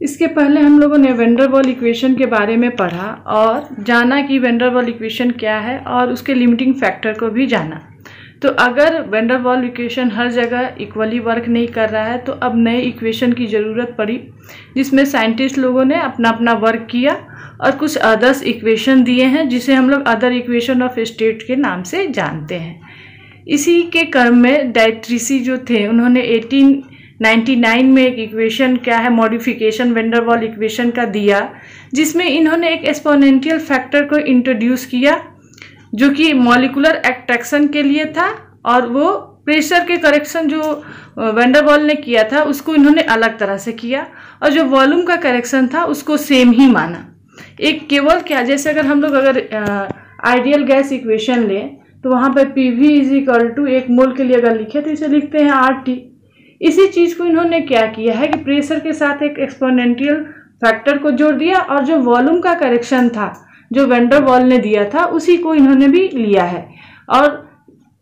इसके पहले हम लोगों ने वैन डर वाल इक्वेशन के बारे में पढ़ा और जाना कि वैन डर वाल इक्वेशन क्या है और उसके लिमिटिंग फैक्टर को भी जाना। तो अगर वैन डर वाल इक्वेशन हर जगह इक्वली वर्क नहीं कर रहा है तो अब नए इक्वेशन की ज़रूरत पड़ी, जिसमें साइंटिस्ट लोगों ने अपना अपना वर्क किया और कुछ अदर्स इक्वेशन दिए हैं जिसे हम लोग अदर इक्वेशन ऑफ स्टेट के नाम से जानते हैं। इसी के क्रम में डायट्रीसी जो थे उन्होंने 1899 में एक इक्वेशन क्या है modification van der Waals equation का दिया, जिसमें इन्होंने एक एक्सपोनेंशियल फैक्टर को इंट्रोड्यूस किया जो कि मॉलिकुलर अट्रैक्शन के लिए था, और वो प्रेशर के करेक्शन जो वैन डर वाल ने किया था उसको इन्होंने अलग तरह से किया, और जो वॉल्यूम का करेक्शन था उसको सेम ही माना। एक केवल क्या, जैसे अगर हम लोग आइडियल गैस इक्वेशन लें तो वहाँ पे PV इज इक्वल टू 1 मोल के लिए अगर लिखे तो इसे लिखते हैं RT। इसी चीज़ को इन्होंने क्या किया है कि प्रेशर के साथ एक एक्सपोनेंशियल फैक्टर को जोड़ दिया, और जो वॉल्यूम का करेक्शन था जो वैन डर वाल ने दिया था उसी को इन्होंने भी लिया है। और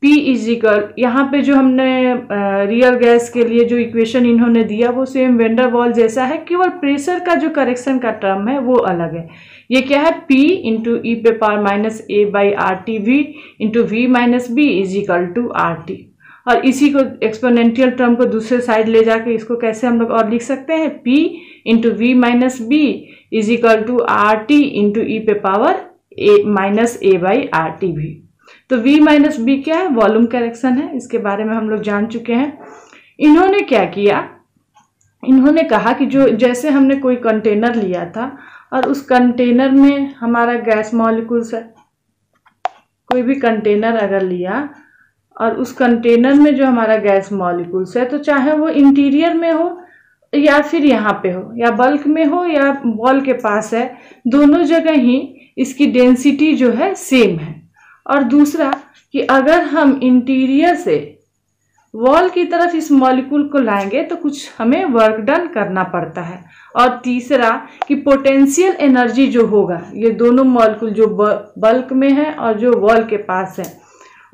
P इज इक्वल, यहाँ पे जो हमने रियल गैस के लिए जो इक्वेशन इन्होंने दिया वो सेम वैन डर वाल जैसा है, केवल प्रेशर का जो करेक्शन का टर्म है वो अलग है। ये क्या है, P इंटू ई पे power minus A by RT V into V minus B is equal to RT। और इसी को एक्सपोनेंशियल टर्म को दूसरे साइड ले जाके इसको कैसे हम लोग और लिख सकते हैं, P into V minus B is equal to RT into ई पे power A minus A by RT भी। तो V माइनस बी क्या है, वॉल्यूम करेक्शन है, इसके बारे में हम लोग जान चुके हैं। इन्होंने क्या किया, इन्होंने कहा कि जो जैसे हमने कोई कंटेनर लिया था और उस कंटेनर में हमारा गैस मॉलिक्यूल्स है, कोई भी कंटेनर अगर लिया और उस कंटेनर में जो हमारा गैस मॉलिक्यूल्स है, तो चाहे वो इंटीरियर में हो या फिर यहाँ पे हो या बल्क में हो या वॉल के पास है, दोनों जगह ही इसकी डेंसिटी जो है सेम है। और दूसरा कि अगर हम इंटीरियर से वॉल की तरफ इस मॉलिक्यूल को लाएंगे तो कुछ हमें वर्क डन करना पड़ता है। और तीसरा कि पोटेंशियल एनर्जी जो होगा, ये दोनों मॉलिक्यूल जो बल्क में है और जो वॉल के पास है,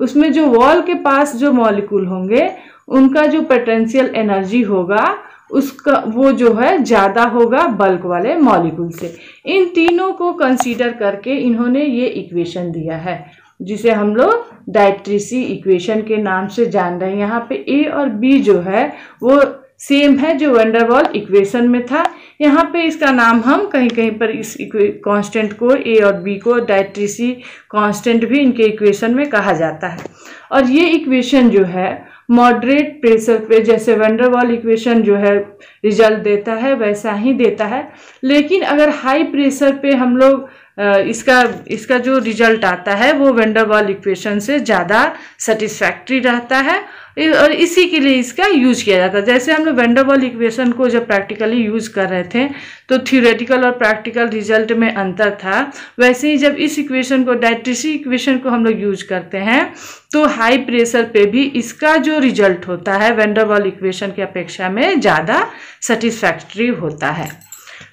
उसमें जो वॉल के पास जो मॉलिक्यूल होंगे उनका जो पोटेंशियल एनर्जी होगा उसका वो जो है ज़्यादा होगा बल्क वाले मॉलिक्यूल से। इन तीनों को कंसीडर करके इन्होंने ये इक्वेशन दिया है जिसे हम लोग डायट्रीसी इक्वेशन के नाम से जान रहे हैं। यहाँ पे A और B जो है वो सेम है जो वैन डर वाल इक्वेशन में था। यहाँ पे इसका नाम हम कहीं कहीं पर इस कांस्टेंट को A और B को डायट्रीसी कांस्टेंट भी इनके इक्वेशन में कहा जाता है। और ये इक्वेशन जो है मॉडरेट प्रेशर पे जैसे वैन डर वाल इक्वेशन जो है रिजल्ट देता है वैसा ही देता है, लेकिन अगर हाई प्रेशर पे हम लोग इसका जो रिजल्ट आता है वो वैन डर वाल इक्वेशन से ज़्यादा सेटिस्फैक्ट्री रहता है, और इसी के लिए इसका यूज किया जाता है। जैसे हम लोग वैन डर वाल इक्वेशन को जब प्रैक्टिकली यूज कर रहे थे तो थ्योरेटिकल और प्रैक्टिकल रिजल्ट में अंतर था, वैसे ही जब इस इक्वेशन को डायट्रीसी इक्वेशन को हम लोग यूज करते हैं तो हाई प्रेशर पे भी इसका जो रिजल्ट होता है वैन डर वाल इक्वेशन की अपेक्षा में ज़्यादा सेटिस्फैक्ट्री होता है।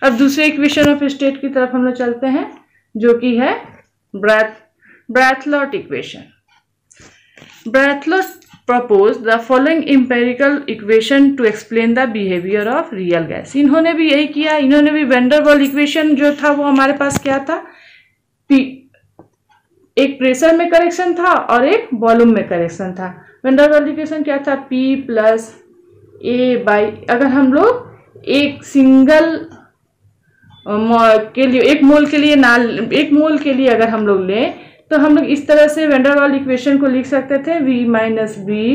अब दूसरे इक्वेशन ऑफ स्टेट की तरफ हम लोग चलते हैं जो कि है ब्रैथलॉट equation. ब्रैथलॉट proposed the following empirical equation to explain the behavior of real gas। इन्होंने भी यही किया, इन्होंने भी वैन डर वाल इक्वेशन जो था वो हमारे पास क्या था, एक प्रेशर में करेक्शन था और एक वॉल्यूम में करेक्शन था। वैन डर वाल इक्वेशन क्या था, P प्लस A बाई, अगर हम लोग एक सिंगल के लिए एक मोल के लिए अगर हम लोग लें तो हम लोग इस तरह से वैन डर वाल इक्वेशन को लिख सकते थे, V minus B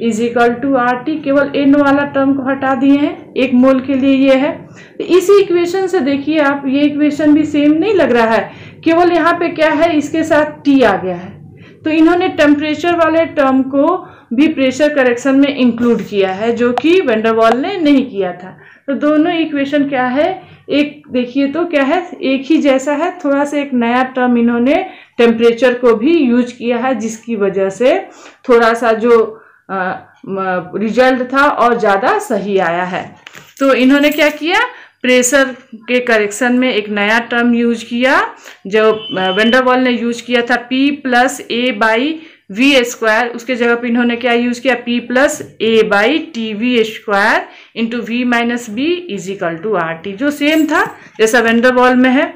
is equal to RT। केवल N वाला टर्म को हटा दिए हैं, एक मोल के लिए ये है। तो इसी इक्वेशन से देखिए आप, ये इक्वेशन भी सेम नहीं लग रहा है, केवल यहाँ पे क्या है इसके साथ T आ गया है। तो इन्होंने टेम्परेचर वाले टर्म को भी प्रेशर करेक्शन में इंक्लूड किया है जो कि वैन डर वाल ने नहीं किया था। तो दोनों इक्वेशन क्या है, एक देखिए तो क्या है, एक ही जैसा है, थोड़ा सा एक नया टर्म इन्होंने टेम्परेचर को भी यूज किया है जिसकी वजह से थोड़ा सा जो रिजल्ट था और ज़्यादा सही आया है। तो इन्होंने क्या किया, प्रेशर के करेक्शन में एक नया टर्म यूज किया जो वैन डर वाल ने यूज किया था, P plus A by v square, उसके जगह पे इन्होंने क्या यूज किया, P plus a by t v square into v minus B is equal to r t, जो सेम था जैसा वैन डर वाल में है।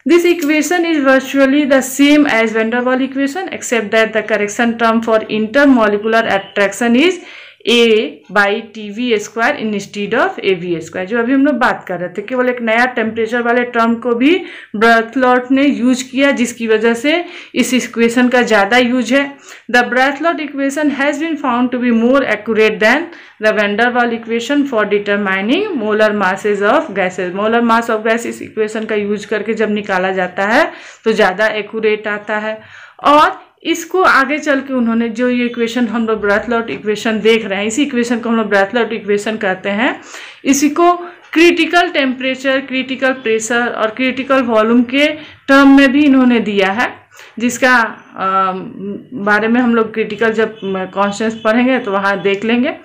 This equation is virtually the same as van der Waal equation except that the correction term for intermolecular attraction is A by TV square instead of AV square, जो अभी हम लोग बात कर रहे थे। केवल एक नया टेम्परेचर वाले टर्म को भी ब्रैथलॉट ने यूज किया, जिसकी वजह से इस इक्वेशन का ज़्यादा यूज है। The Berthelot equation has been found to be more accurate than the van der Waals equation for determining molar masses of gases. Molar mass of gas इस इक्वेशन का यूज करके जब निकाला जाता है तो ज़्यादा एक्यूरेट आता है। और इसको आगे चल के उन्होंने जो ये इक्वेशन हम लोग ब्रैथलॉट इक्वेशन देख रहे हैं, इसी इक्वेशन को हम लोग ब्रैथलॉट इक्वेशन कहते हैं। इसी को क्रिटिकल टेम्परेचर, क्रिटिकल प्रेशर और क्रिटिकल वॉल्यूम के टर्म में भी इन्होंने दिया है, जिसका बारे में हम लोग क्रिटिकल जब कॉन्स्टेंट्स पढ़ेंगे तो वहाँ देख लेंगे।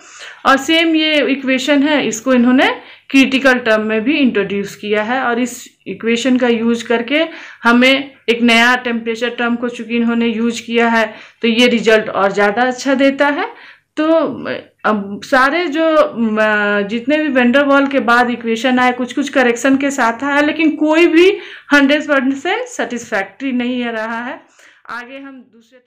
और सेम ये इक्वेशन है, इसको इन्होंने क्रिटिकल टर्म में भी इंट्रोड्यूस किया है। और इस इक्वेशन का यूज करके हमें एक नया टेम्परेचर टर्म को चूंकि इन्होंने यूज किया है तो ये रिजल्ट और ज़्यादा अच्छा देता है। तो अब सारे जो जितने भी वैन डर वाल के बाद इक्वेशन आए कुछ कुछ करेक्शन के साथ आया, लेकिन कोई भी 100% सेटिस्फैक्ट्री नहीं रहा है। आगे हम दूसरे